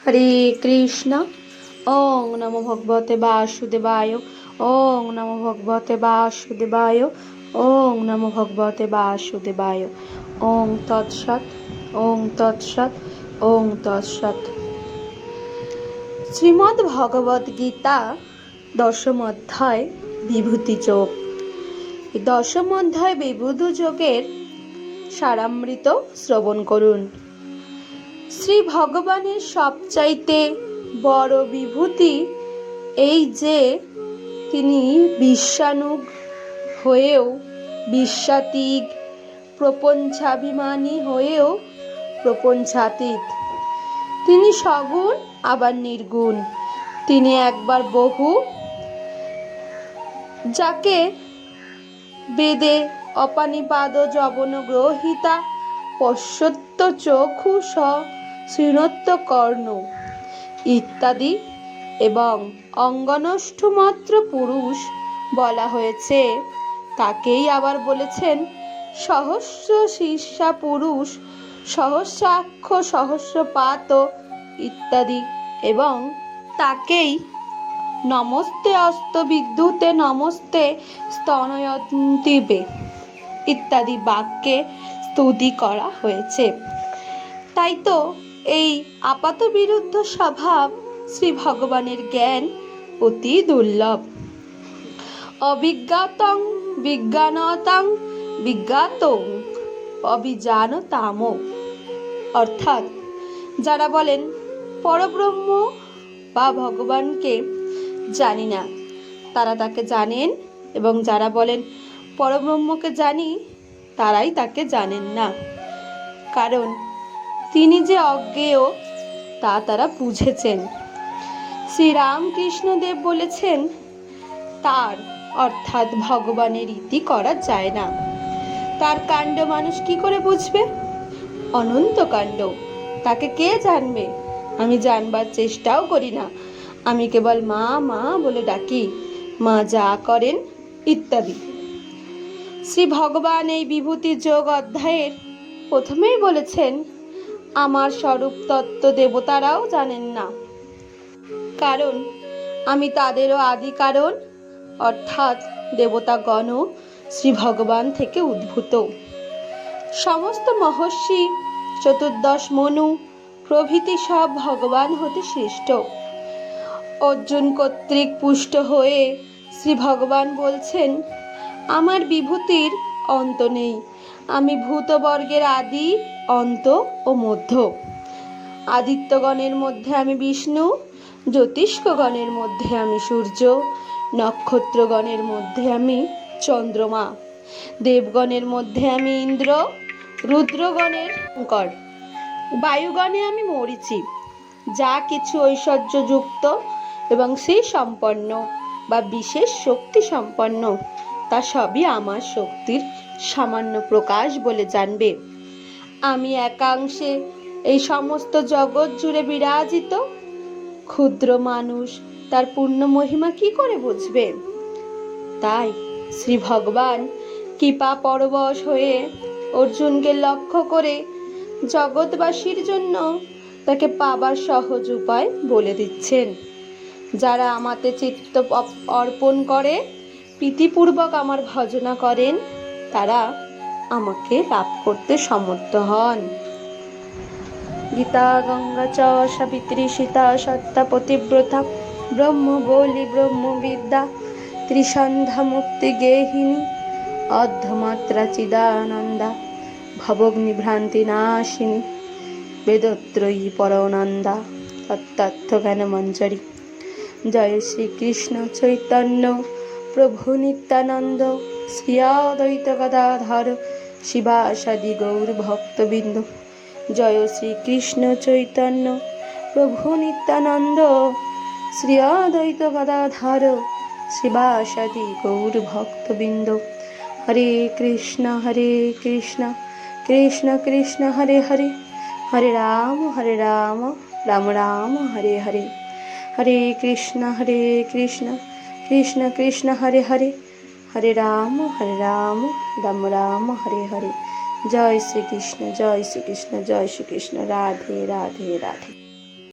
হরে কৃষ্ণ। ওং নমো ভগবতে বাসুদেবায়। ওং নমো ভগবতে বাসুদেবায়। ওং নমো ভগবতে বাসুদেবায়। ওং তৎসৎ। ওং তৎসৎ। ওং তৎসৎ। শ্রীমদ্ ভগবদ গীতা দশম অধ্যায় বিভূতি যোগ। দশম অধ্যায় বিভূতি যোগের সারামৃত শ্রবণ করুন। শ্রী ভগবানের সবচাইতে বড় বিভূতি এই যে তিনি বিশ্বানুগ হয়েও বিশ্বাতীত, প্রপঞ্চাভিমানী হয়েও প্রপঞ্চাতীত। তিনি সগুণ আবার নির্গুণ। তিনি একবার বহু, যাকে বেদে অপানিপাদ যবন গ্রহিতা পশ্যত্য চক্ষু শৃণোত্য কর্ণ ইত্যাদি এবং অঙ্গনষ্ঠমাত্র পুরুষ বলা হয়েছে, তাকেই আবার বলেছেন সহস্র শীর্ষা পুরুষ, সহস্রাক্ষ সহস্রপাত ইত্যাদি, এবং তাকেই নমস্তে অস্ত বিদ্যুতে নমস্তে স্তনয়ন্তিবে ইত্যাদি বাক্যে স্তুতি করা হয়েছে। তাই তো এই আপাত বিরুদ্ধ স্বভাব শ্রী ভগবানের জ্ঞান অতি দুর্লভ। অবিজ্ঞাতং বিজ্ঞানতাং বিজ্ঞাতং অবিজানতাম, অর্থাৎ যারা বলেন পরব্রহ্ম বা ভগবানকে জানি না, তারা তাকে জানেন, এবং যারা বলেন পরব্রহ্মকে জানি, তারাই তাকে জানেন না। কারণ তিনি যে অজ্ঞেয় তা তারা বুঝেছেন। শ্রীরামকৃষ্ণদেব বলেছেন, তার অর্থাৎ ভগবানের রীতি করা যায় না। তার কাণ্ড মানুষ কি করে বুঝবে? অনন্ত কাণ্ড, তাকে কে জানবে? আমি জানবার চেষ্টাও করি না। আমি কেবল মা মা বলে ডাকি, মা যা করেন ইত্যাদি। শ্রী ভগবান এই বিভূতি যোগ অধ্যায়ের প্রথমেই বলেছেন, আমার স্বরূপ তত্ত্ব দেবতারাও জানেন না, কারণ আমি তাদেরও আদি কারণ, অর্থাৎ দেবতাগণ শ্রী ভগবান থেকে উদ্ভূত। সমস্ত মহর্ষি, চতুর্দশ মনু প্রভৃতি সব ভগবান হতে সৃষ্ট। অর্জুন কর্তৃক পুষ্ট হয়ে শ্রী ভগবান বলছেন, আমার বিভূতির অন্ত নেই। আমি ভূতবর্গের আদি, অন্ত ও মধ্য। আদিত্যগণের মধ্যে আমি বিষ্ণু, জ্যোতিষ্কগণের মধ্যে আমি সূর্য, নক্ষত্রগণের মধ্যে আমি চন্দ্রমা, দেবগণের মধ্যে আমি ইন্দ্র, রুদ্রগণের শঙ্কর, বায়ুগণে আমি মরীচি। যা কিছু ঐশ্বর্যযুক্ত এবং সেই সম্পন্ন বা বিশেষ শক্তি সম্পন্ন, তা সবই আমার শক্তির সামান্য প্রকাশ বলে জানবে। আমি একাংশে এই সমস্ত জগৎ জুড়ে বিরাজিত। ক্ষুদ্র মানুষ তার পূর্ণ মহিমা কি করে বুঝবে? তাই শ্রী ভগবান কৃপা পরবশ হয়ে অর্জুনকে লক্ষ্য করে জগৎবাসীর জন্য তাকে পাবার সহজ উপায় বলে দিচ্ছেন। যারা আমাতে চিত্ত অর্পণ করে, প্রীতিপূর্বক আমার ভজনা করেন, তারা আমাকে লাভ করতে সমর্থ হন। গীতা গঙ্গা চ সাবিত্রী সীতা সত্তা পতিব্রতা ব্রহ্ম বলি ব্রহ্মবিদ্যা ত্রিসন্ধ্যা মুক্তি গেহিনী অর্ধমাত্রা চিদানন্দা ভবগ্নিভ্রান্তি নাশিনী বেদত্রয়ী পরনন্দা তত্ত্ব জ্ঞান মঞ্জরি। জয় শ্রীকৃষ্ণ চৈতন্য প্রভু নিত্যানন্দ শ্রী অদ্বৈত গদাধর শিবাসাদি গৌর ভক্তবৃন্দ। জয় শ্রীকৃষ্ণ চৈতন্য প্রভু নিত্যানন্দ শ্রী অদ্বৈত গদাধর শিবাসাদি গৌর ভক্তবৃন্দ। হরে কৃষ্ণ কৃষ্ণ কৃষ্ণ হরে হরে, হরে রাম রাম রাম হরে হরে। হরে কৃষ্ণ কৃষ্ণ কৃষ্ণ হরে হরে, হরে রাম রাম রাম হরে হরে। জয় শ্রীকৃষ্ণ জয় শ্রীকৃষ্ণ জয় শ্রীকৃষ্ণ। রাধে রাধে রাধে।